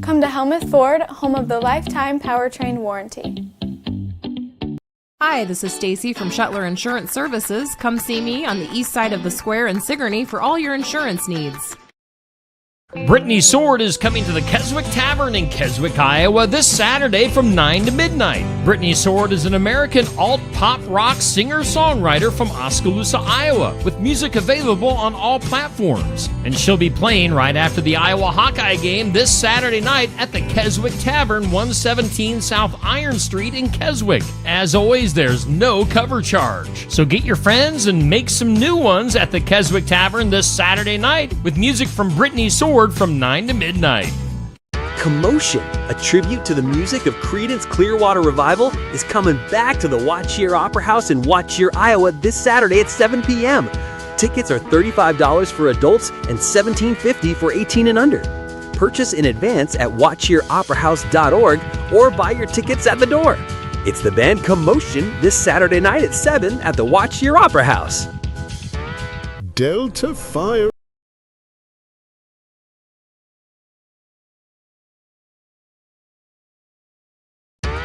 Come to Helmuth Ford, home of the lifetime powertrain warranty. Hi, this is Stacy from Shuttler Insurance Services. Come see me on the east side of the square in Sigourney for all your insurance needs. Brittany Sword is coming to the Keswick Tavern in Keswick, Iowa this Saturday from 9 to midnight. Brittany Sword is an American alt-pop rock singer-songwriter from Oskaloosa, Iowa, with music available on all platforms. And she'll be playing right after the Iowa Hawkeye game this Saturday night at the Keswick Tavern, 117 South Iron Street in Keswick. As always, there's no cover charge. So get your friends and make some new ones at the Keswick Tavern this Saturday night with music from Brittany Sword from 9 to midnight. Commotion, a tribute to the music of Creedence Clearwater Revival, is coming back to the Watch Here Opera House in Watch Here, Iowa this Saturday at 7 p.m. Tickets are $35 for adults and $17.50 for 18 and under. Purchase in advance at watchhereoperahouse.org or buy your tickets at the door. It's the band Commotion this Saturday night at 7 at the Watch Here Opera House. Delta Fire.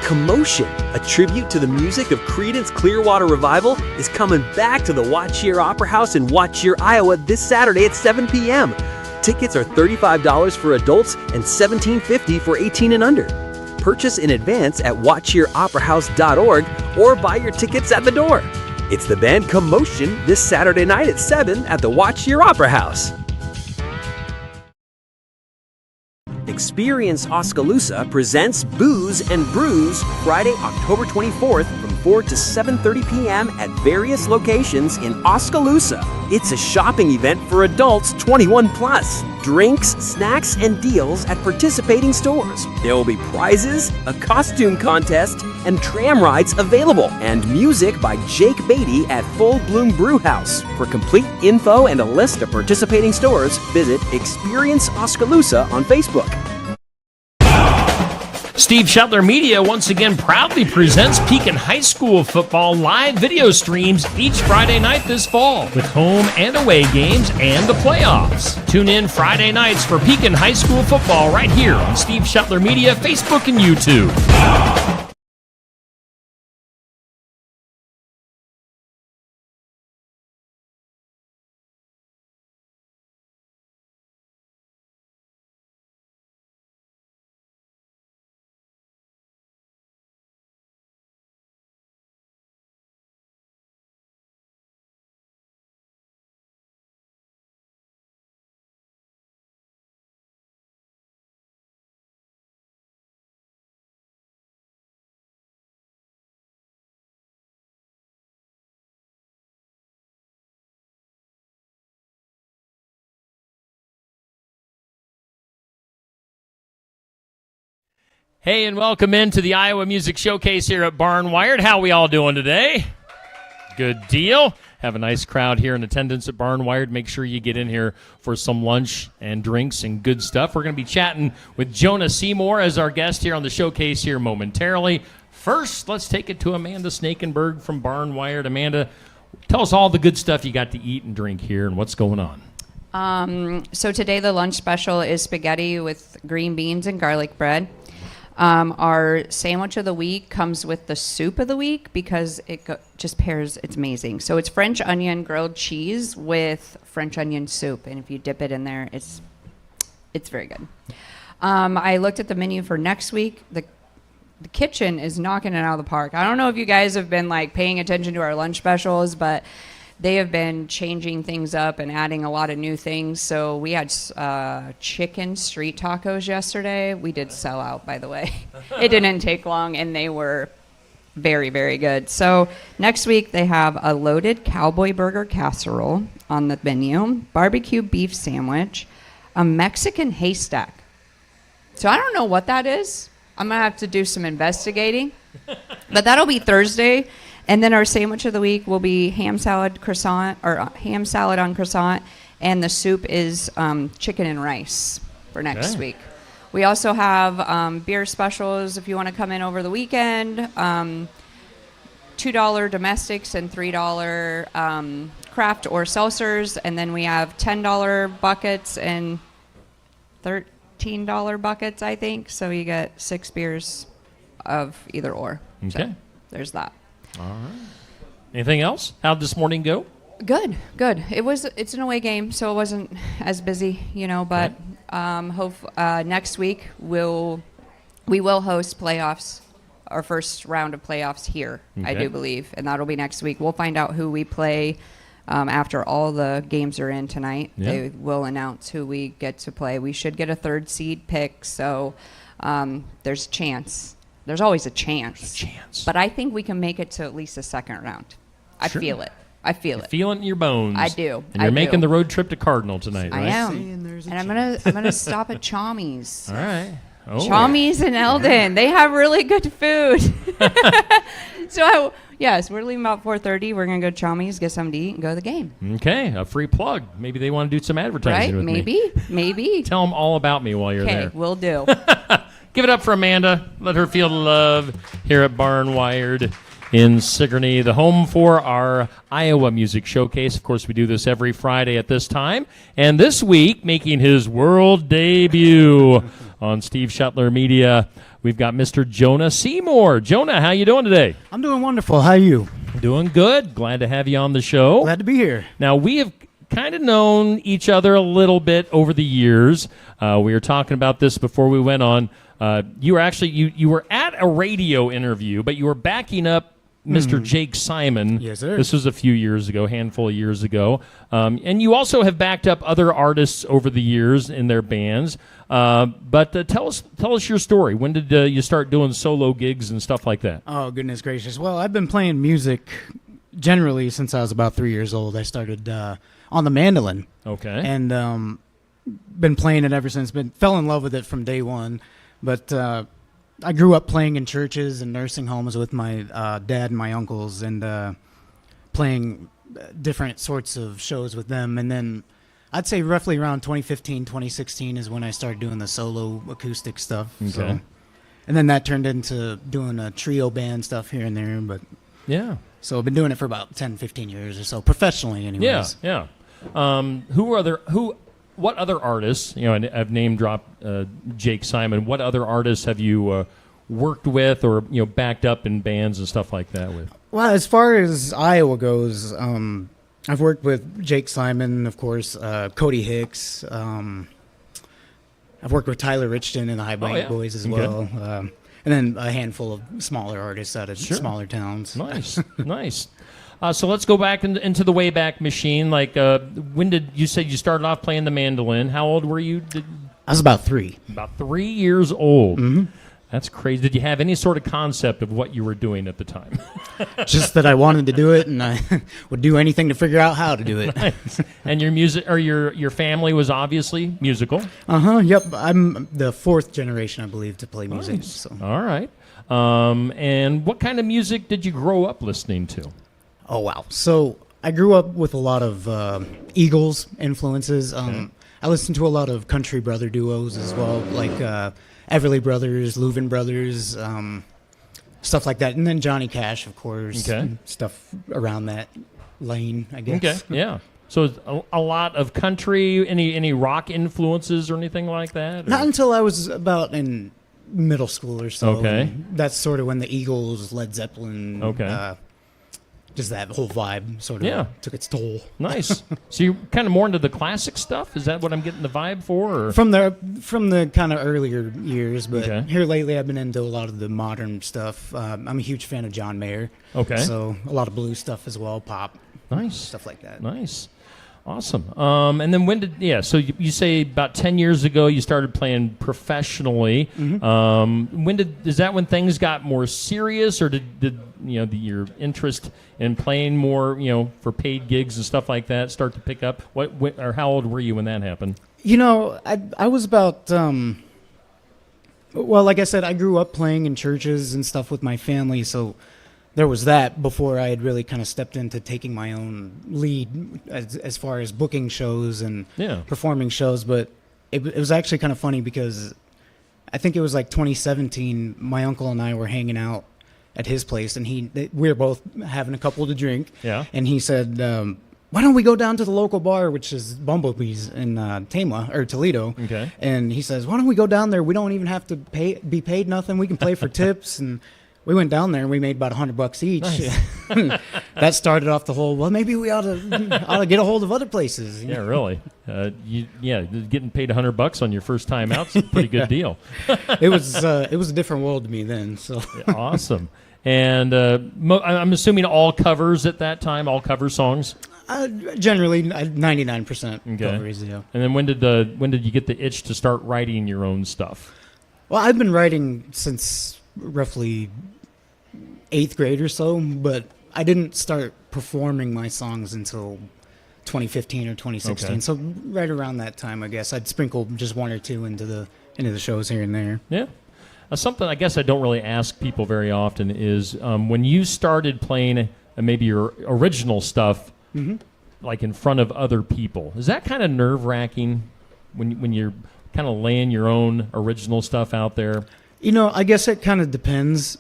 Commotion, a tribute to the music of Creedence Clearwater Revival, is coming back to the Watch Here Opera House in Watch Here, Iowa this Saturday at 7 p.m. Tickets are $35 for adults and $17.50 for 18 and under. Purchase in advance at watchhereoperahouse.org or buy your tickets at the door. It's the band Commotion this Saturday night at 7 at the Watch Here Opera House. Experience Oskaloosa presents Booze and Brews Friday, October 24th from 4 to 7:30 p.m. at various locations in Oskaloosa. It's a shopping event for adults 21 plus. Drinks, snacks, and deals at participating stores. There will be prizes, a costume contest, and tram rides available. And music by Jake Beatty at Full Bloom Brew House. For complete info and a list of participating stores, visit Experience Oskaloosa on Facebook. Steve Shuttler Media once again proudly presents Pekin High School football live video streams each Friday night this fall with home and away games and the playoffs. Tune in Friday nights for Pekin High School football right here on Steve Shuttler Media, Facebook, and YouTube. Hey, and welcome into the Iowa Music Showcase here at Barn Wired. How we all doing today? Good deal. Have a nice crowd here in attendance at Barn Wired. Make sure you get in here for some lunch and drinks and good stuff. We're going to be chatting with Jonah Seymour as our guest here on the showcase here momentarily. First, let's take it to Amanda Snakenberg from Barn Wired. Amanda, tell us all the good stuff you got to eat and drink here and what's going on. So today the lunch special is spaghetti with green beans and garlic bread. Our sandwich of the week comes with the soup of the week because it just pairs. It's amazing. So it's French onion grilled cheese with French onion soup, and if you dip it in there, it's very good. I looked at the menu for next week. The kitchen is knocking it out of the park. I don't know if you guys have been like paying attention to our lunch specials, but they have been changing things up and adding a lot of new things. So we had chicken street tacos yesterday. We did sell out, by the way. It didn't take long, and they were very, very good. So next week they have a loaded cowboy burger casserole on the menu, barbecue beef sandwich, a Mexican haystack. So I don't know what that is. I'm going to have to do some investigating. But that'll be Thursday. And then our sandwich of the week will be ham salad on croissant, and the soup is chicken and rice for next week. We also have beer specials if you want to come in over the weekend. $2 domestics and $3 craft or seltzers, and then we have $10 buckets and $15 buckets, I think. So you get 6 beers of either or. Okay. So there's that. All right. Anything else? How'd this morning go? Good. It's an away game, so it wasn't as busy, but next week we will host playoffs, our first round of playoffs here, I do believe, and that'll be next week. We'll find out who we play after all the games are in tonight. Yeah. They will announce who we get to play. We should get a 3rd seed pick, so there's a chance. There's always a chance. But I think we can make it to at least the 2nd round. I feel it. You feel it in your bones. I do. And you're making the road trip to Cardinal tonight, right? I am. And I'm gonna stop at Chawmy's. All right. Oh. Chawmy's in Eldon. They have really good food. So we're leaving about 4:30. We're gonna go to Chawmy's, get something to eat, and go to the game. Okay, a free plug. Maybe they want to do some advertising with me. Maybe. Tell them all about me while you're there. Okay, will do. Give it up for Amanda. Let her feel the love here at Barn Wired in Sigourney, the home for our Iowa Music Showcase. Of course, we do this every Friday at this time. And this week, making his world debut on Steve Shuttler Media, we've got Mr. Jonah Seymour. Jonah, how you doing today? I'm doing wonderful. How are you? Doing good. Glad to have you on the show. Glad to be here. Now, we have kind of known each other a little bit over the years. We were talking about this before we went on. You were actually you were at a radio interview, but you were backing up Mr. Jake Simon. Yes, sir. This was a few years ago, handful of years ago. And you also have backed up other artists over the years in their bands. But tell us your story. When did you start doing solo gigs and stuff like that? Oh, goodness gracious. Well, I've been playing music generally since I was about 3 years old. I started on the mandolin. Okay. And been playing it ever since. Fell in love with it from day one. But I grew up playing in churches and nursing homes with my dad and my uncles, and playing different sorts of shows with them. And then I'd say roughly around 2015, 2016 is when I started doing the solo acoustic stuff. Okay. So, and then that turned into doing a trio band stuff here and there. But Yeah. so I've been doing it for about 10, 15 years or so, professionally anyways. Yeah. What other artists, and I've name dropped Jake Simon, what other artists have you worked with or, backed up in bands and stuff like that with? Well, as far as Iowa goes, I've worked with Jake Simon, of course, Cody Hicks. I've worked with Tyler Richton and the High Bank Boys as well. And then a handful of smaller artists out of smaller towns. Nice, nice. So let's go back into the Wayback Machine. Like, when did you say you started off playing the mandolin? How old were you? I was about 3. About 3 years old. Mm-hmm. That's crazy. Did you have any sort of concept of what you were doing at the time? Just that I wanted to do it, and I would do anything to figure out how to do it. Nice. And your music, or your family was obviously musical. Yep. I'm the 4th generation, I believe, to play music. Nice. So. All right. And what kind of music did you grow up listening to? Oh, wow. So I grew up with a lot of Eagles influences. I listened to a lot of country brother duos as well, like Everly Brothers, Louvin Brothers, stuff like that. And then Johnny Cash, of course, and stuff around that lane, I guess. Okay, yeah. So a lot of country, any rock influences or anything like that? Or? Not until I was about in middle school or so. Okay. That's sort of when the Eagles, Led Zeppelin, just that whole vibe sort of took its toll. Nice. So you're kind of more into the classic stuff? Is that what I'm getting the vibe for? Or? From the kind of earlier years, but here lately I've been into a lot of the modern stuff. I'm a huge fan of John Mayer. Okay. So a lot of blues stuff as well, pop. Nice. Stuff like that. Nice. Awesome. And then when did, so you say about 10 years ago you started playing professionally. Mm-hmm. Is that when things got more serious, or did your interest in playing more, for paid gigs and stuff like that start to pick up? Or how old were you when that happened? I was about, well, like I said, I grew up playing in churches and stuff with my family, so there was that before I had really kind of stepped into taking my own lead as far as booking shows and performing shows. But it was actually kind of funny because I think it was like 2017, my uncle and I were hanging out at his place, and we were both having a couple to drink. Yeah. And he said, why don't we go down to the local bar, which is Bumblebees in Toledo. Okay. And he says, why don't we go down there? We don't even have to be paid nothing. We can play for tips. And we went down there and we made about $100 each. Nice. That started off the whole, well, maybe we ought to get a hold of other places. Yeah, really. Getting paid $100 on your first time out's a pretty good deal. It was a different world to me then. So Awesome. And I'm assuming all covers at that time, all cover songs. Generally 99% Okay. covers. Yeah. And then when did you get the itch to start writing your own stuff? Well, I've been writing since roughly 8th grade or so, but I didn't start performing my songs until 2015 or 2016. Okay. So right around that time, I guess I'd sprinkle just one or two into the shows here and there. Yeah. Something I guess I don't really ask people very often is when you started playing maybe your original stuff, like in front of other people. Is that kind of nerve-wracking when you're kind of laying your own original stuff out there? I guess it kind of depends.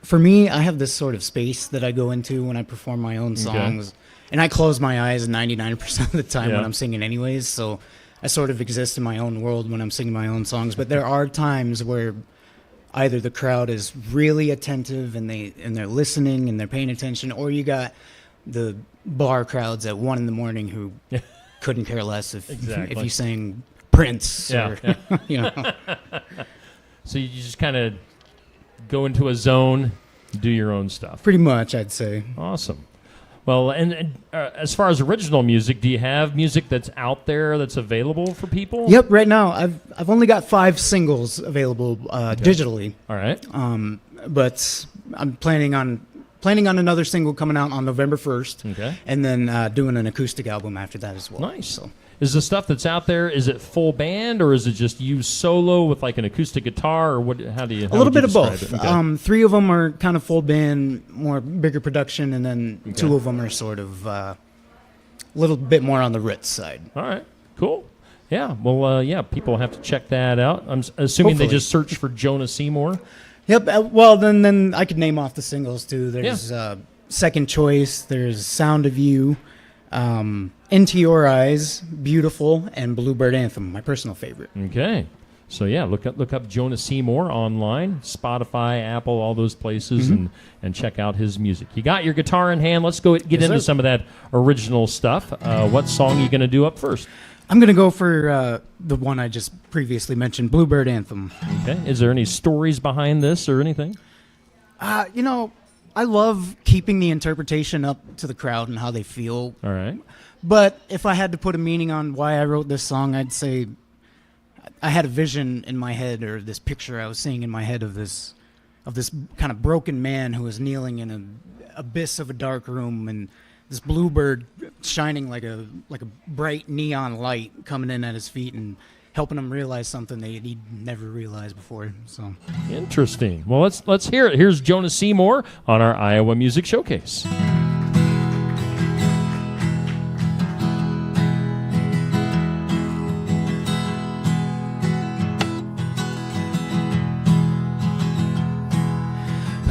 For me, I have this sort of space that I go into when I perform my own songs. And I close my eyes 99% of the time when I'm singing anyways. So I sort of exist in my own world when I'm singing my own songs. But there are times where either the crowd is really attentive and they're listening and they're paying attention, or you got the bar crowds at 1 a.m. who couldn't care less if you sang Prince. Yeah. Or, So you just kind of go into a zone, do your own stuff. Pretty much, I'd say. Awesome. Well, and as far as original music, do you have music that's out there that's available for people? Yep. Right now, I've only got 5 singles available digitally. All right. But I'm planning on another single coming out on November 1st. Okay. And then doing an acoustic album after that as well. Nice. So. Is the stuff that's out there, is it full band or is it just you solo with like an acoustic guitar, or what? How A little bit of both. Okay. 3 of them are kind of full band, more bigger production, and then 2 of them are sort of a little bit more on the Ritz side. All right. Cool. Yeah. Well, people have to check that out. I'm assuming they Hopefully. just search for Jonah Seymour. Yep. Well, then I could name off the singles too. There's Second Choice. There's Sound of You. Into Your Eyes, Beautiful, and Bluebird Anthem, my personal favorite. Okay. So look up Jonah Seymour online, Spotify, Apple, all those places, and check out his music. You got your guitar in hand. Let's go get into some of that original stuff. What song are you going to do up first? I'm going to go for the one I just previously mentioned, Bluebird Anthem. Okay. Is there any stories behind this or anything? I love keeping the interpretation up to the crowd and how they feel. All right. But if I had to put a meaning on why I wrote this song, I'd say I had a vision in my head, or this picture I was seeing in my head of this kind of broken man who was kneeling in an abyss of a dark room, and this bluebird shining like a bright neon light coming in at his feet and helping him realize something that he'd never realized before. So interesting. Well, let's hear it. Here's Jonah Seymour on our Iowa Music Showcase.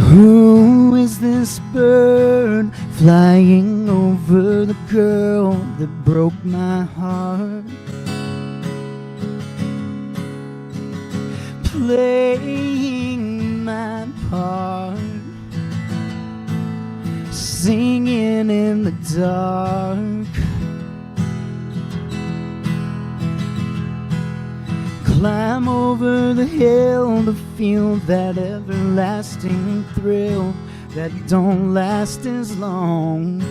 who is this bird flying over the girl that broke my heart? Playing my part, singing in the dark, climb over the hill to feel that everlasting thrill that don't last as long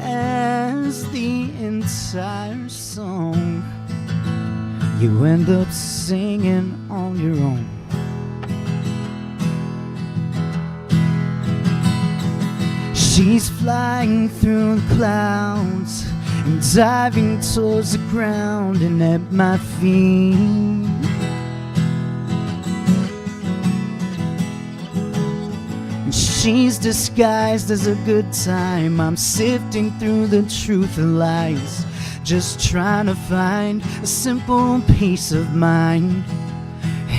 as the entire song you end up singing on your own. She's flying through the clouds and diving towards the ground and at my feet. And she's disguised as a good time. I'm sifting through the truth and lies, just trying to find a simple peace of mind.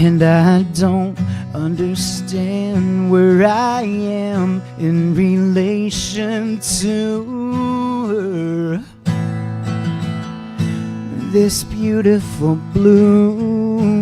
And I don't understand where I am in relation to her. This beautiful bluebird.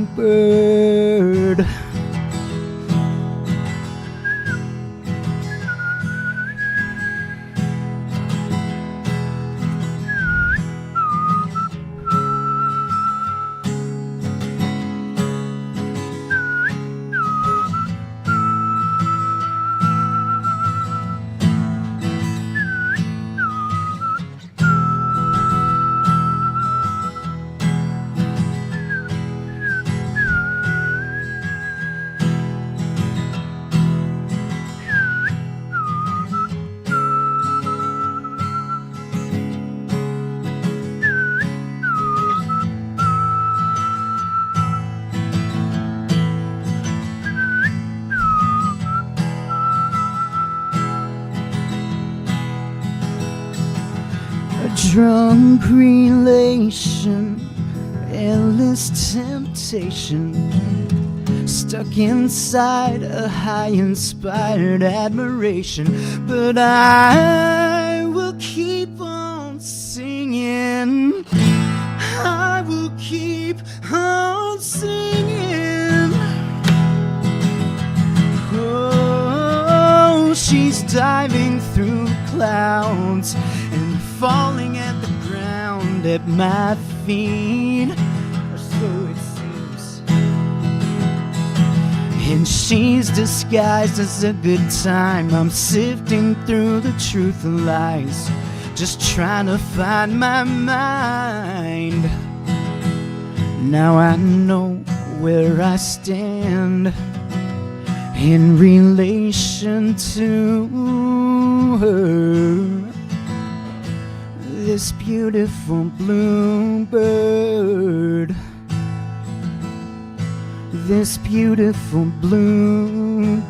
Drunk relation, endless temptation, stuck inside a high-inspired admiration. But I will keep on singing. I will keep on singing. Oh, she's diving through clouds and falling at the ground at my feet, or so it seems. And she's disguised as a good time. I'm sifting through the truth and lies, just trying to find my mind. Now I know where I stand in relation to her. This beautiful bluebird. This beautiful bluebird.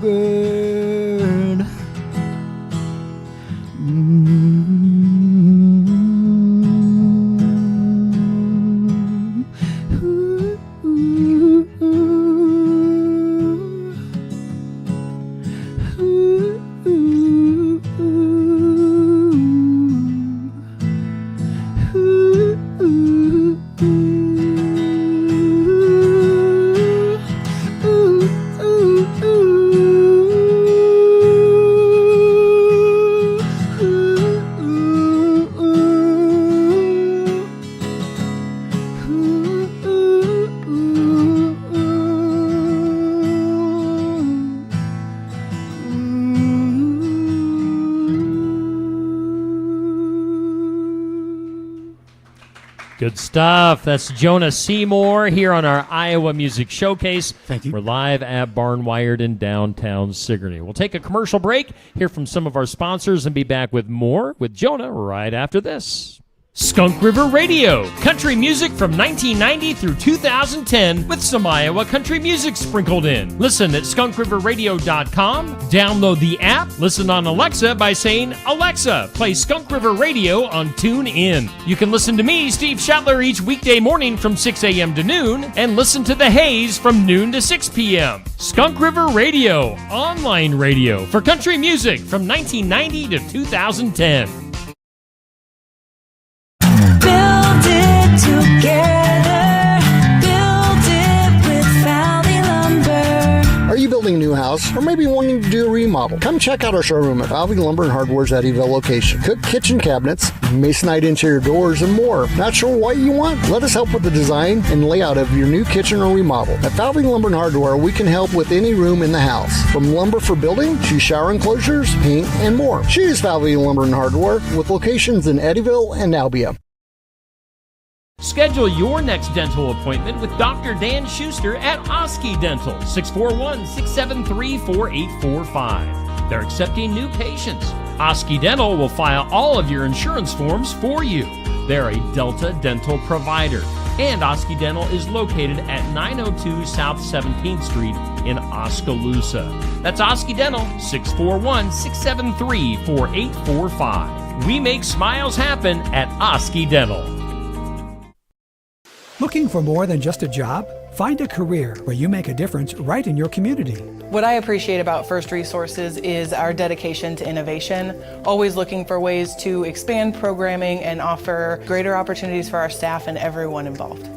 Good stuff. That's Jonah Seymour here on our Iowa Music Showcase. Thank you. We're live at Barnwired in downtown Sigourney. We'll take a commercial break, hear from some of our sponsors, and be back with more with Jonah right after this. Skunk River Radio, country music from 1990 through 2010 with some Iowa country music sprinkled in. Listen at skunkriverradio.com, download the app, listen on Alexa by saying, Alexa, play Skunk River Radio on TuneIn. You can listen to me, Steve Shetler, each weekday morning from 6 a.m. to noon, and listen to The Haze from noon to 6 p.m. Skunk River Radio, online radio for country music from 1990 to 2010. Build it together. Build it with Valley Lumber. Are you building a new house or maybe wanting to do a remodel? Come check out our showroom at Valley Lumber and Hardware's Eddyville location. Cook kitchen cabinets, masonite interior doors, and more. Not sure what you want? Let us help with the design and layout of your new kitchen or remodel. At Valley Lumber and Hardware, we can help with any room in the house, from lumber for building to shower enclosures, paint, and more. Choose Valley Lumber and Hardware with locations in Eddyville and Albia. Schedule your next dental appointment with Dr. Dan Schuster at Oski Dental, 641-673-4845. They're accepting new patients. Oski Dental will file all of your insurance forms for you. They're a Delta dental provider. And Oski Dental is located at 902 South 17th Street in Oskaloosa. That's Oski Dental, 641-673-4845. We make smiles happen at Oski Dental. Looking for more than just a job? Find a career where you make a difference right in your community. What I appreciate about First Resources is our dedication to innovation, always looking for ways to expand programming and offer greater opportunities for our staff and everyone involved.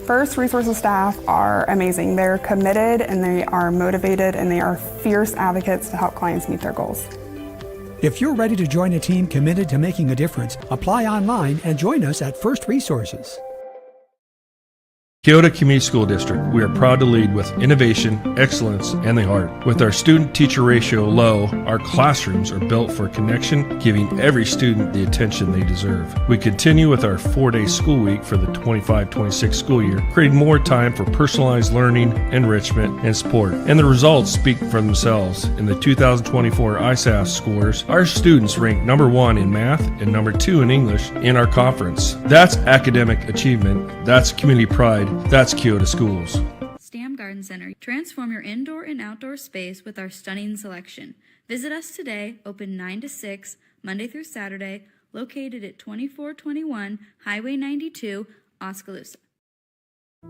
First Resources staff are amazing. They're committed and they are motivated and they are fierce advocates to help clients meet their goals. If you're ready to join a team committed to making a difference, apply online and join us at First Resources. Kyoto Community School District, we are proud to lead with innovation, excellence, and the heart. With our student-teacher ratio low, our classrooms are built for connection, giving every student the attention they deserve. We continue with our 4-day school week for the 25-26 school year, creating more time for personalized learning, enrichment, and support. And the results speak for themselves. In the 2024 ISAF scores, our students ranked number 1 in math and number 2 in English in our conference. That's academic achievement. That's community pride. That's Kyoto Schools. Stam Garden Center. Transform your indoor and outdoor space with our stunning selection. Visit us today, open 9 to 6, Monday through Saturday, located at 2421 Highway 92, Oskaloosa.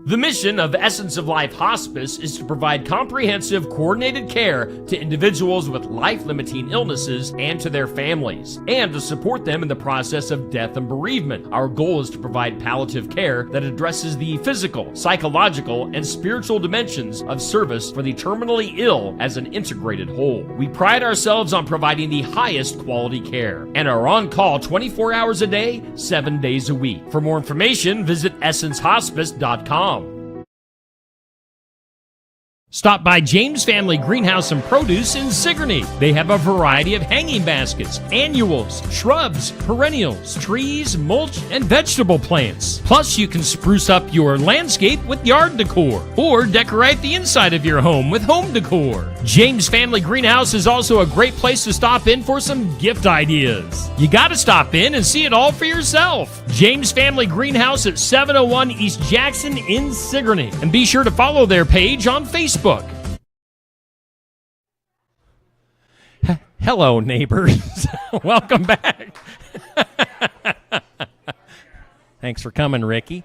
The mission of Essence of Life Hospice is to provide comprehensive, coordinated care to individuals with life-limiting illnesses and to their families, and to support them in the process of death and bereavement. Our goal is to provide palliative care that addresses the physical, psychological, and spiritual dimensions of service for the terminally ill as an integrated whole. We pride ourselves on providing the highest quality care and are on call 24 hours a day, 7 days a week. For more information, visit essencehospice.com. Stop by James Family Greenhouse and Produce in Sigourney. They have a variety of hanging baskets, annuals, shrubs, perennials, trees, mulch, and vegetable plants. Plus, you can spruce up your landscape with yard decor or decorate the inside of your home with home decor. James Family Greenhouse is also a great place to stop in for some gift ideas. You gotta stop in and see it all for yourself. James Family Greenhouse at 701 East Jackson in Sigourney. And be sure to follow their page on Facebook. Hello, neighbors. Welcome back. Thanks for coming, Ricky.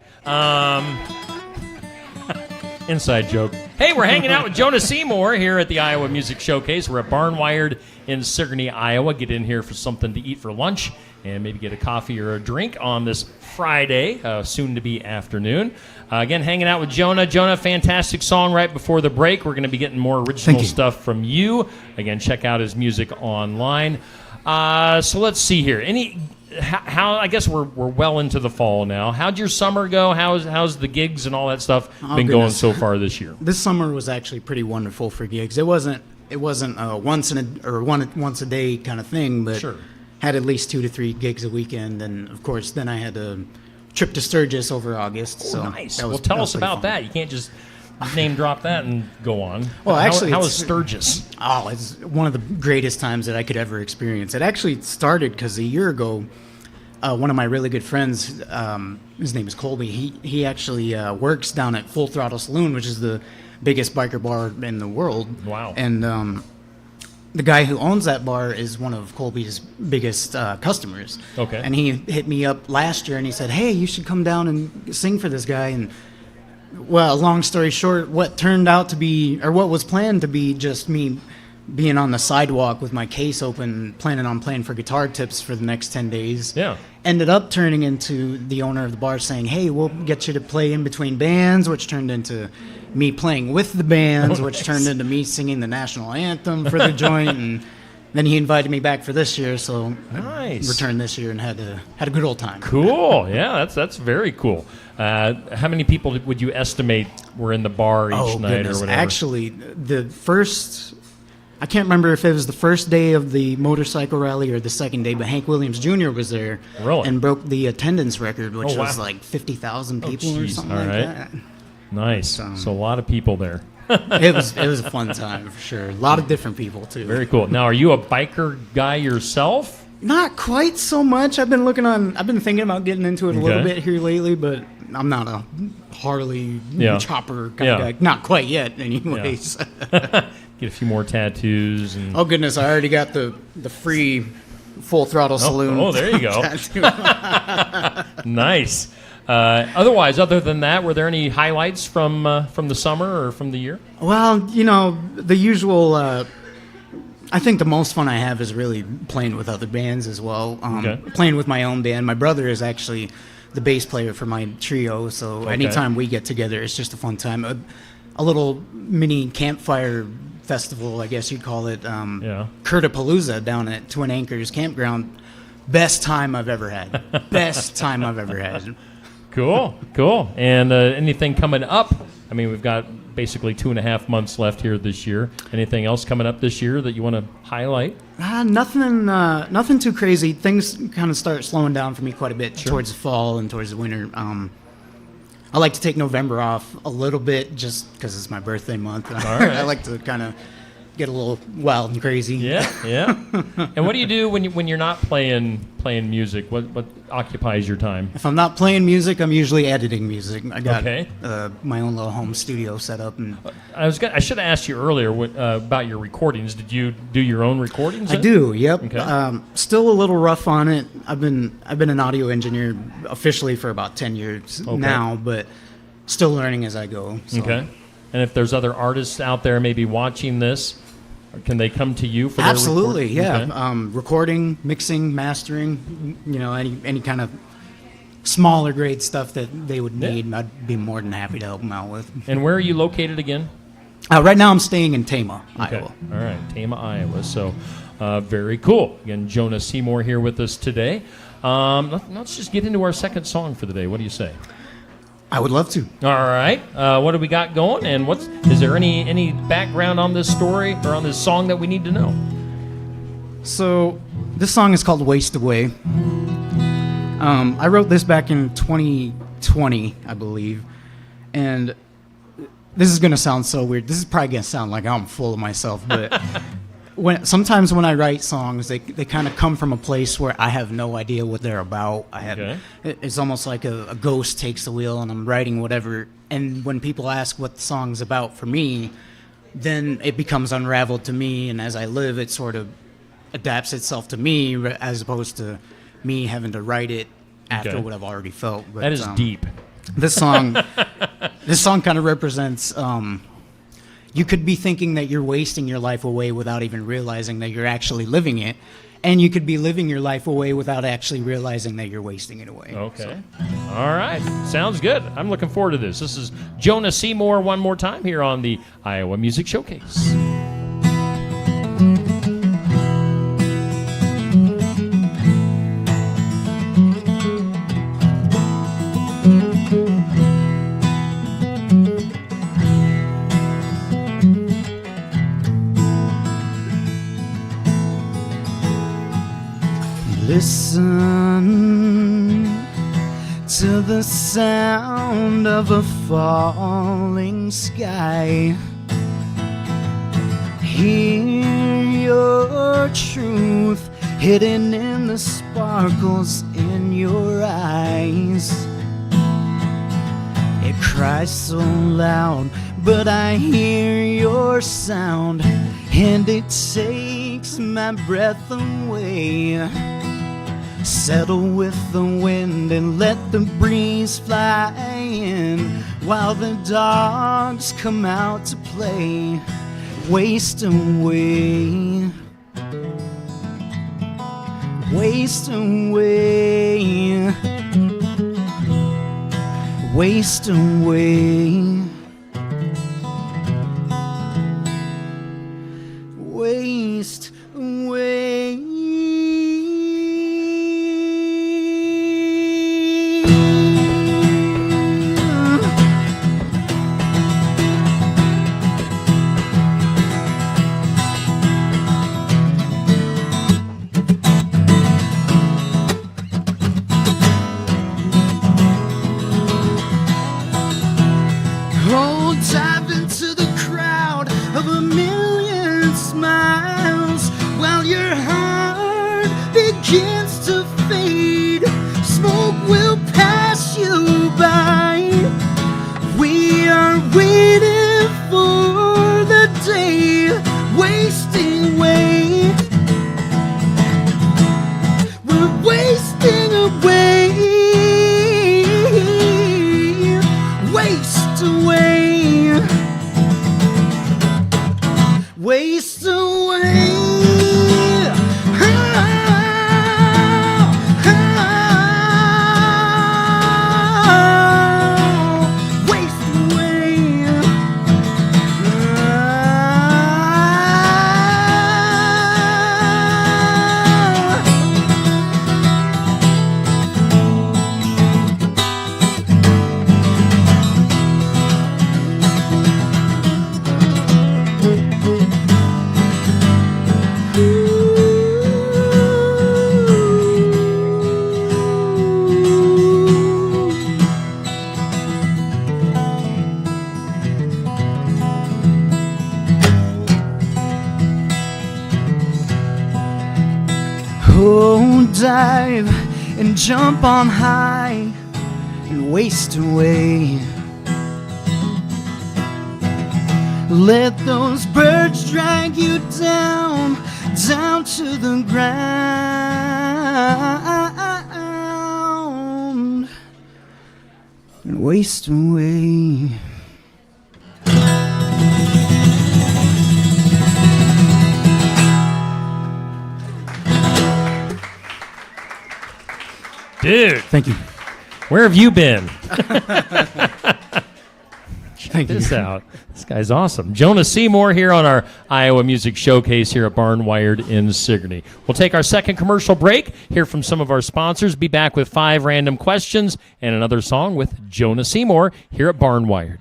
Inside joke. Hey, we're hanging out with Jonah Seymour here at the Iowa Music Showcase. We're at Barnwired in Sigourney, Iowa. Get in here for something to eat for lunch and maybe get a coffee or a drink on this Friday, soon-to-be afternoon. Again, hanging out with Jonah. Jonah, fantastic song right before the break. We're going to be getting more original stuff from you. Again, check out his music online. So let's see here. How I guess we're well into the fall now. How'd your summer go? How's the gigs and all that stuff been going so far this year? This summer was actually pretty wonderful for gigs. It wasn't once a day kind of thing, but sure. Had at least 2 to 3 gigs a weekend, and of course then I had a trip to Sturgis over August. Oh, so nice. Well, tell us about that. You can't just name drop that and go on. Well, actually, how is Sturgis? Oh, it's one of the greatest times that I could ever experience. It actually started because a year ago, one of my really good friends, his name is Colby, he actually works down at Full Throttle Saloon, which is the biggest biker bar in the world. Wow. And the guy who owns that bar is one of Colby's biggest customers. Okay. And he hit me up last year and he said, hey, you should come down and sing for this guy. And, well, long story short, what was planned to be just me being on the sidewalk with my case open, planning on playing for guitar tips for the next 10 days. Yeah. Ended up turning into the owner of the bar saying, hey, we'll get you to play in between bands, which turned into me playing with the bands, which turned into me singing the national anthem for the joint. And then he invited me back for this year, so nice. I returned this year and had a good old time. Cool. Yeah, that's very cool. How many people would you estimate were in the bar each night or whatever? Actually, I can't remember if it was the first day of the motorcycle rally or the second day, but Hank Williams Jr. was there and broke the attendance record, which was like 50,000 people or something like that. Nice. So a lot of people there. It was a fun time for sure. A lot of different people too. Very cool. Now, are you a biker guy yourself? Not quite so much. I've been thinking about getting into it a little bit here lately, but I'm not a Harley chopper kind of guy. Not quite yet, anyways. Get a few more tattoos. And oh goodness, I already got the free Full Throttle Saloon. Oh, there you go. Nice. Otherwise, other than that, were there any highlights from the summer or from the year? Well, the usual. I think the most fun I have is really playing with other bands as well. Playing with my own band. My brother is actually the bass player for my trio, so anytime we get together, it's just a fun time. A little mini campfire festival, I guess you'd call it. Kurtapalooza down at Twin Anchors Campground. Best time I've ever had. Best time I've ever had. Cool. And anything coming up? I mean, we've got basically 2.5 months left here this year. Anything else coming up this year that you want to highlight? Nothing too crazy. Things kind of start slowing down for me quite a bit towards the fall and towards the winter. I like to take November off a little bit just because it's my birthday month. I like to kind of get a little wild and crazy. Yeah. And what do you do when you're not playing music? What occupies your time? If I'm not playing music, I'm usually editing music. I got Okay. My own little home studio set up. And I should have asked you earlier about your recordings. Did you do your own recordings? I do. Yep. Okay. Still a little rough on it. I've been an audio engineer officially for about 10 years now, but still learning as I go. So. Okay. And if there's other artists out there maybe watching this, can they come to you for Absolutely, their recording, mixing, mastering, any kind of smaller grade stuff that they would need, I'd be more than happy to help them out with. And where are you located again? Right now I'm staying in Tama, Iowa. All right, Tama, Iowa. So very cool. Again, Jonah Seymour here with us today. Let's just get into our second song for the day. What do you say? I would love to. All right. What do we got going? And is there any background on this story or on this song that we need to know? So this song is called Waste Away. I wrote this back in 2020, I believe. And this is going to sound so weird. This is probably going to sound like I'm full of myself, but sometimes when I write songs, they kind of come from a place where I have no idea what they're about. It's almost like a ghost takes the wheel and I'm writing whatever. And when people ask what the song's about for me, then it becomes unraveled to me. And as I live, it sort of adapts itself to me as opposed to me having to write it after what I've already felt. But, that is deep. This song kind of represents... you could be thinking that you're wasting your life away without even realizing that you're actually living it. And you could be living your life away without actually realizing that you're wasting it away. Okay. So. All right. Sounds good. I'm looking forward to this. This is Jonah Seymour one more time here on the Iowa Music Showcase. Listen to the sound of a falling sky. Hear your truth hidden in the sparkles in your eyes. It cries so loud, but I hear your sound, and it takes my breath away. Settle with the wind and let the breeze fly in while the dogs come out to play. Waste away, waste away, waste away, waste away. Oh, dive into the crowd of a million smiles while your heart begins to fade. Smoke will pass you by. We are waiting for the day, wasting away. We're wasting away. dive and jump on high and waste away. Let those birds drag you down, down to the ground and waste away. Dude. Thank you. Where have you been? Check Thank this you. out. This guy's awesome. Jonah Seymour here on our Iowa Music Showcase here at Barnwired in Sigourney. We'll take our second commercial break, hear from some of our sponsors, be back with 5 random questions and another song with Jonah Seymour here at Barnwired.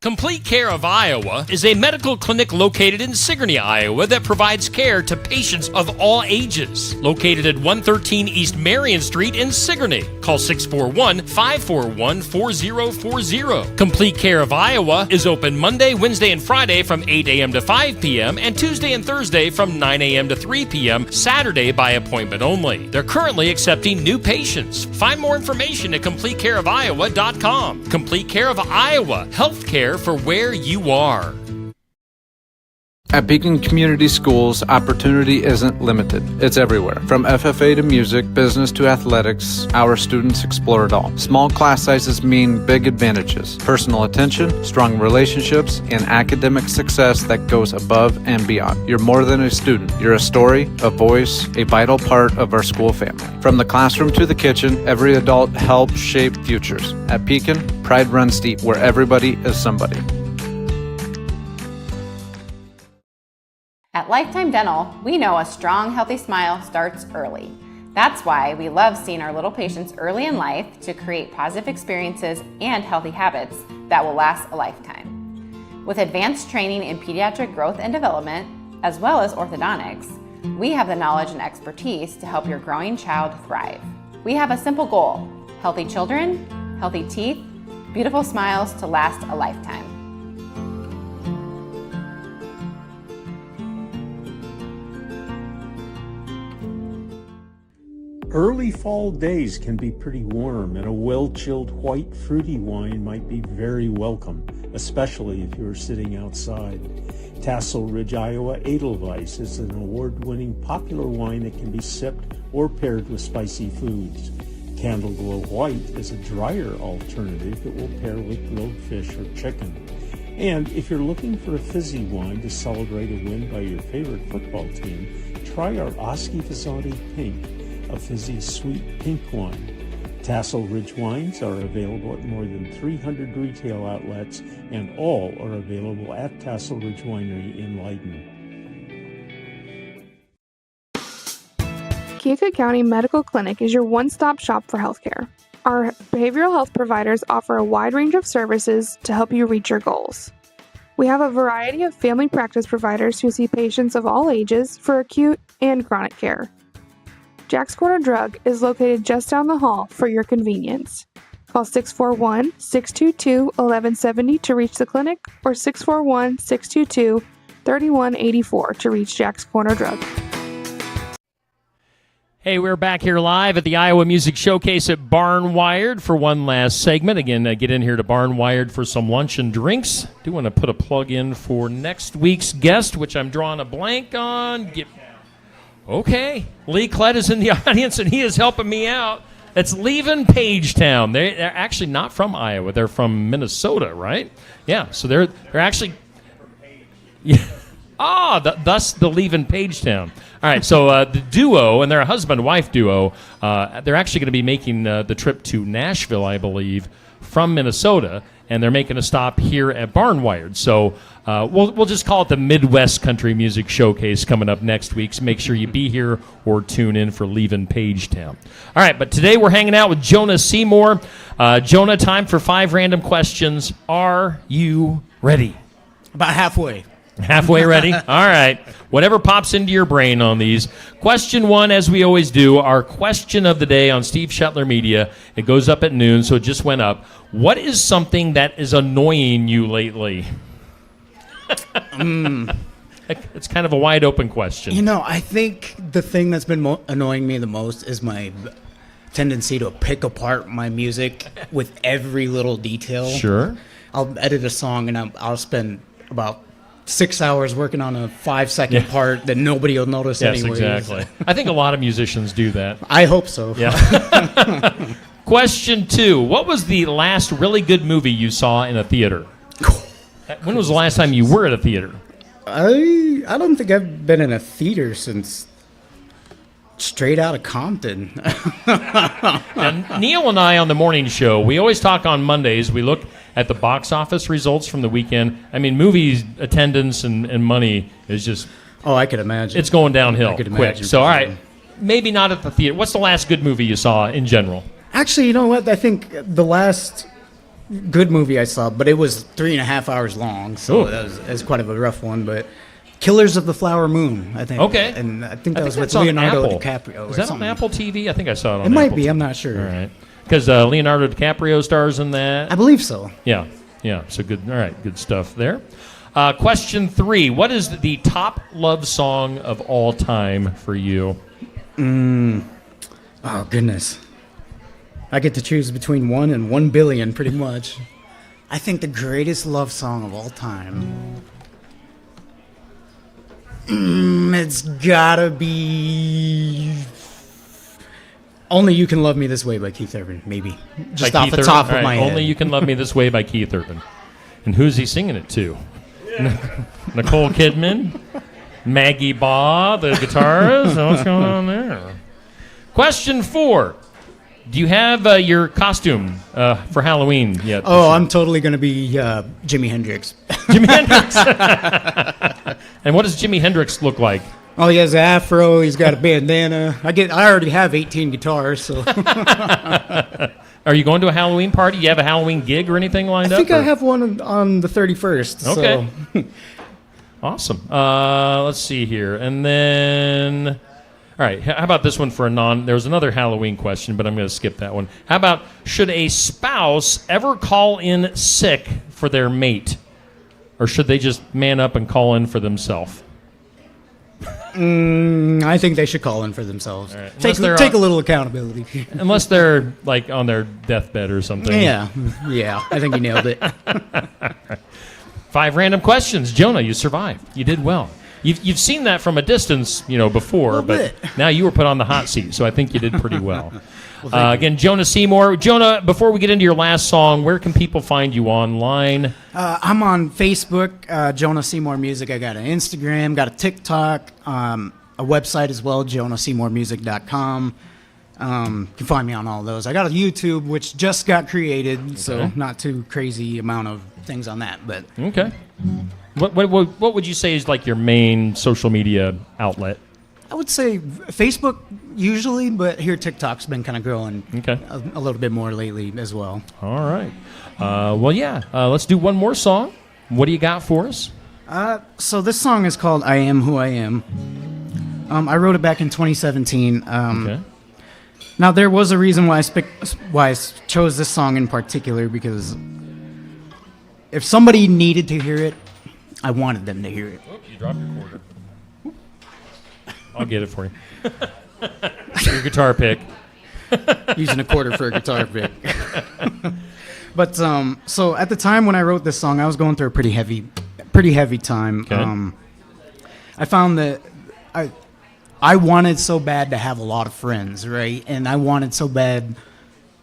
Complete Care of Iowa is a medical clinic located in Sigourney, Iowa that provides care to patients of all ages. Located at 113 East Marion Street in Sigourney. Call 641-541-4040. Complete Care of Iowa is open Monday, Wednesday, and Friday from 8 a.m. to 5 p.m. and Tuesday and Thursday from 9 a.m. to 3 p.m. Saturday by appointment only. They're currently accepting new patients. Find more information at CompleteCareOfIowa.com. Complete Care of Iowa. Healthcare for where you are. At Beacon Community Schools, opportunity isn't limited. It's everywhere. From FFA to music, business to athletics, our students explore it all. Small class sizes mean big advantages. Personal attention, strong relationships, and academic success that goes above and beyond. You're more than a student. You're a story, a voice, a vital part of our school family. From the classroom to the kitchen, every adult helps shape futures. At Beacon, pride runs deep, where everybody is somebody. At Lifetime Dental, we know a strong, healthy smile starts early. That's why we love seeing our little patients early in life to create positive experiences and healthy habits that will last a lifetime. With advanced training in pediatric growth and development, as well as orthodontics, we have the knowledge and expertise to help your growing child thrive. We have a simple goal: healthy children, healthy teeth, beautiful smiles to last a lifetime. Early fall days can be pretty warm, and a well-chilled white fruity wine might be very welcome, especially if you're sitting outside. Tassel Ridge, Iowa Edelweiss is an award-winning popular wine that can be sipped or paired with spicy foods. Candle Glow White is a drier alternative that will pair with grilled fish or chicken. And if you're looking for a fizzy wine to celebrate a win by your favorite football team, try our Oski Fasati Pink, a fizzy sweet pink wine. Tassel Ridge wines are available at more than 300 retail outlets, and all are available at Tassel Ridge Winery in Leiden. Keokuk County Medical Clinic is your one-stop shop for healthcare. Our behavioral health providers offer a wide range of services to help you reach your goals. We have a variety of family practice providers who see patients of all ages for acute and chronic care. Jack's Corner Drug is located just down the hall for your convenience. Call 641-622-1170 to reach the clinic, or 641-622-3184 to reach Jack's Corner Drug. Hey, we're back here live at the Iowa Music Showcase at Barnwired for one last segment. Again, get in here to Barnwired for some lunch and drinks. Do want to put a plug in for next week's guest, which I'm drawing a blank on. Okay. Lee Klett is in the audience, and he is helping me out. That's leaving Pagetown. They're actually not from Iowa. They're from Minnesota, right? Yeah, so they're actually... Yeah. Thus the leaving Pagetown. All right, so the duo, and they're a husband-wife duo, they're actually going to be making the trip to Nashville, I believe, from Minnesota, and they're making a stop here at Barnwired. So we'll just call it the Midwest Country Music Showcase coming up next week. So make sure you be here or tune in for Leaving Pagetown. All right, but today we're hanging out with Jonah Seymour. Jonah, time for 5 random questions. Are you ready? About halfway. Halfway ready? All right. Whatever pops into your brain on these. Question 1, as we always do, our question of the day on Steve Shetler Media. It goes up at noon, so it just went up. What is something that is annoying you lately? It's kind of a wide open question. You know, I think the thing that's been annoying me the most is my tendency to pick apart my music with every little detail. Sure. I'll edit a song and I'll spend about 6 hours working on a 5-second part that nobody will notice anyways. Yes, exactly. I think a lot of musicians do that. I hope so. Yeah. Question 2. What was the last really good movie you saw in a theater? When was the last time you were at a theater? I don't think I've been in a theater since Straight Outta Compton. Now, Neil and I on the morning show, we always talk on Mondays. We look at the box office results from the weekend. I mean, movies attendance and money is just... Oh, I could imagine. It's going downhill I could quick. imagine. So, all right, maybe not at the theater. What's the last good movie you saw in general? Actually, you know what? I think the last good movie I saw, but it was 3.5 hours long, so that was quite of a rough one, but Killers of the Flower Moon, I think. Okay. And I think that was with that's on Leonardo Apple. DiCaprio. Is that on Apple TV? I think I saw it on It might Apple be, TV. I'm not sure. All right. Because Leonardo DiCaprio stars in that. I believe so. Yeah. So good. All right, good stuff there. Question 3. What is the top love song of all time for you? Oh, goodness. I get to choose between 1 and 1 billion, pretty much. I think the greatest love song of all time. It's gotta be Only You Can Love Me This Way by Keith Urban, maybe. Just By off Keith the top Urban? of my All right, head. Only You Can Love Me This Way by Keith Urban. And who's he singing it to? Nicole Kidman? Maggie Baugh, the guitarist? What's going on there? Question 4. Do you have your costume for Halloween yet? Oh, I'm totally going to be Jimi Hendrix. Jimi Hendrix. And what does Jimi Hendrix look like? Oh, he has an afro. He's got a bandana. I already have 18 guitars, so. Are you going to a Halloween party? You have a Halloween gig or anything lined I think up? I have one on the 31st. Okay. So. Awesome. Let's see here. And then, all right, how about this one for there was another Halloween question, but I'm going to skip that one. How about, should a spouse ever call in sick for their mate? Or should they just man up and call in for themselves? I think they should call in for themselves. Right. Take a little accountability. Unless they're like on their deathbed or something. Yeah, I think you nailed it. 5 random questions. Jonah, you survived. You did well. You've seen that from a distance, before, but now you were put on the hot seat, so I think you did pretty well. Again, Jonah Seymour. Jonah, before we get into your last song, where can people find you online? I'm on Facebook, Jonah Seymour Music. I got an Instagram, got a TikTok, a website as well, jonahseymourmusic.com. You can find me on all those. I got a YouTube, which just got created, so not too crazy amount of things on that. But okay. What would you say is like your main social media outlet? I would say Facebook usually, but here TikTok's been kind of growing a little bit more lately as well. All right. Let's do one more song. What do you got for us? So this song is called I Am Who I Am. I wrote it back in 2017. Now, there was a reason why I chose this song in particular, because if somebody needed to hear it, I wanted them to hear it. Oops, you dropped your quarter. I'll get it for you. Your guitar pick. Using a quarter for a guitar pick. But so at the time when I wrote this song, I was going through a pretty heavy time. Okay. I found that I wanted so bad to have a lot of friends, right? And I wanted so bad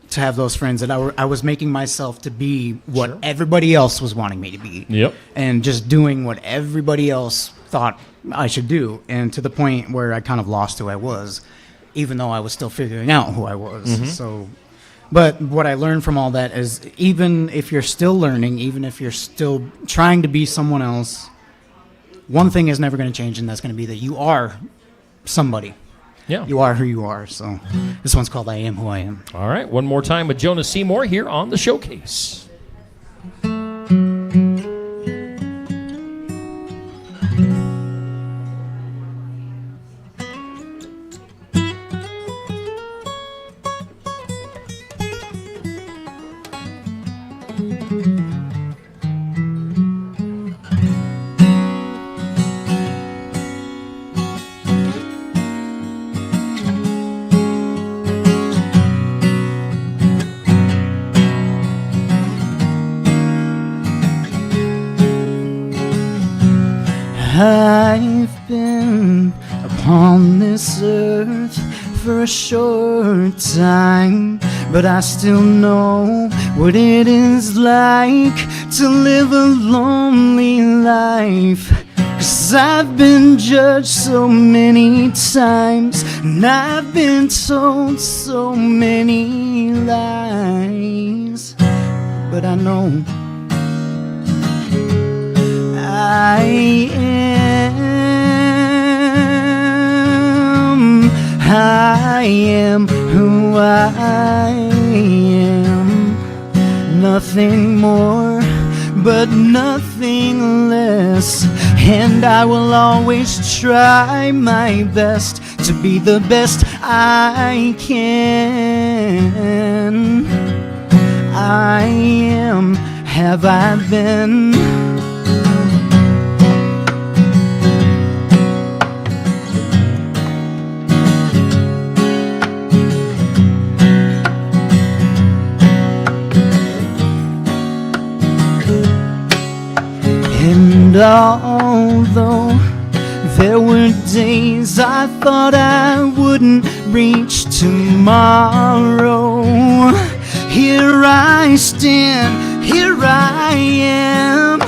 to have those friends that I was making myself to be what everybody else was wanting me to be. Yep. And just doing what everybody else thought I should do. And to the point where I kind of lost who I was, even though I was still figuring out who I was. Mm-hmm. So, but what I learned from all that is, even if you're still learning, even if you're still trying to be someone else, one thing is never going to change, and that's going to be that you are somebody. Yeah. You are who you are. So this one's called I Am Who I Am. All right. One more time with Jonah Seymour here on the Showcase. I've been upon this earth for a short time, but I still know what it is like to live a lonely life. 'Cause I've been judged so many times, and I've been told so many lies. But I know I am who I am. Nothing more, but nothing less. And I will always try my best to be the best I can. I am, have I been? And although there were days I thought I wouldn't reach tomorrow, here I stand, here I am.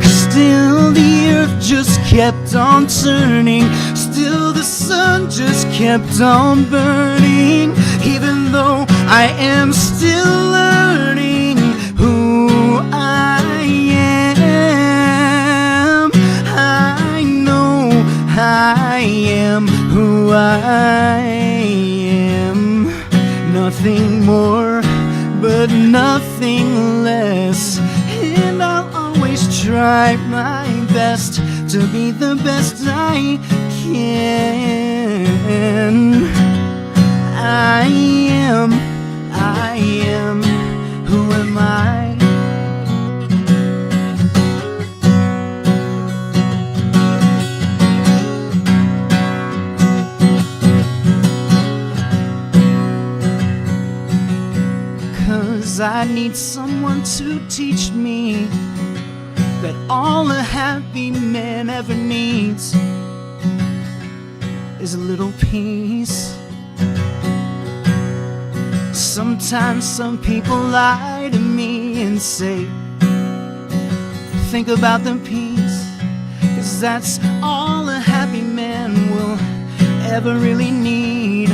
Still the earth just kept on turning, still the sun just kept on burning. Even though I am still learning who I am, I know I am who I am. Nothing more, but nothing less. And I'll always try my best to be the best I can. I am, who am I? 'Cause I need someone to teach me that all a happy man ever needs is a little peace. Sometimes some people lie to me and say, think about the peace, 'cause that's all a happy man will ever really need.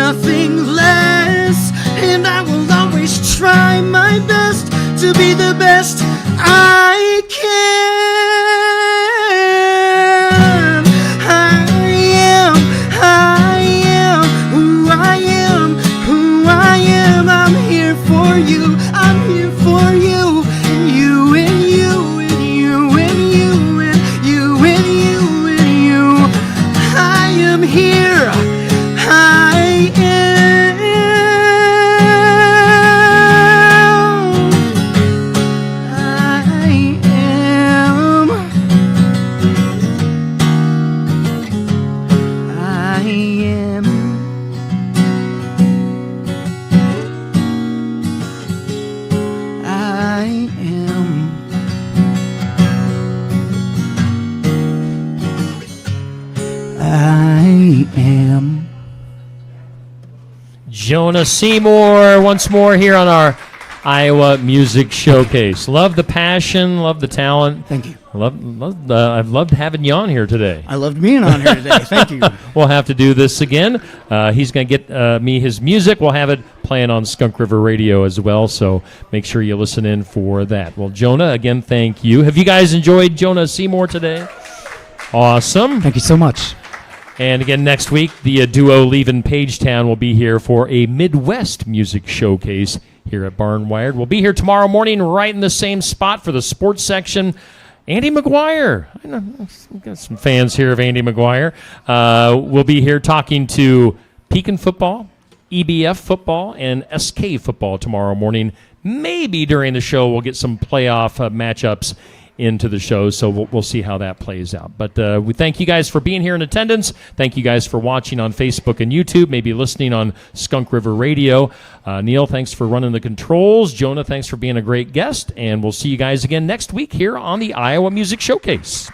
Nothing less, and I will always try my best to be the best I can. I am who I am, who I am. I'm here for you, I'm here for you, and you and you and you and you and you and you and you. I am here. Jonah Seymour once more here on our Iowa Music Showcase. Love the passion, love the talent. Thank you. I've loved having you on here today. I loved being on here today. Thank you. We'll have to do this again. He's going to get me his music. We'll have it playing on Skunk River Radio as well, so make sure you listen in for that. Well, Jonah, again, thank you. Have you guys enjoyed Jonah Seymour today? Awesome. Thank you so much. And again, next week, the duo leaving Pagetown will be here for a Midwest music showcase here at Barn Wired. We'll be here tomorrow morning right in the same spot for the sports section. Andy McGuire. I know we've got some fans here of Andy McGuire. We'll be here talking to Pekin football, EBF football, and SK football tomorrow morning. Maybe during the show we'll get some playoff matchups into the show, so we'll see how that plays out. But we thank you guys for being here in attendance. Thank you guys for watching on Facebook and YouTube, maybe listening on Skunk River Radio. Neil, thanks for running the controls. Jonah, thanks for being a great guest, and we'll see you guys again next week here on the Iowa Music Showcase.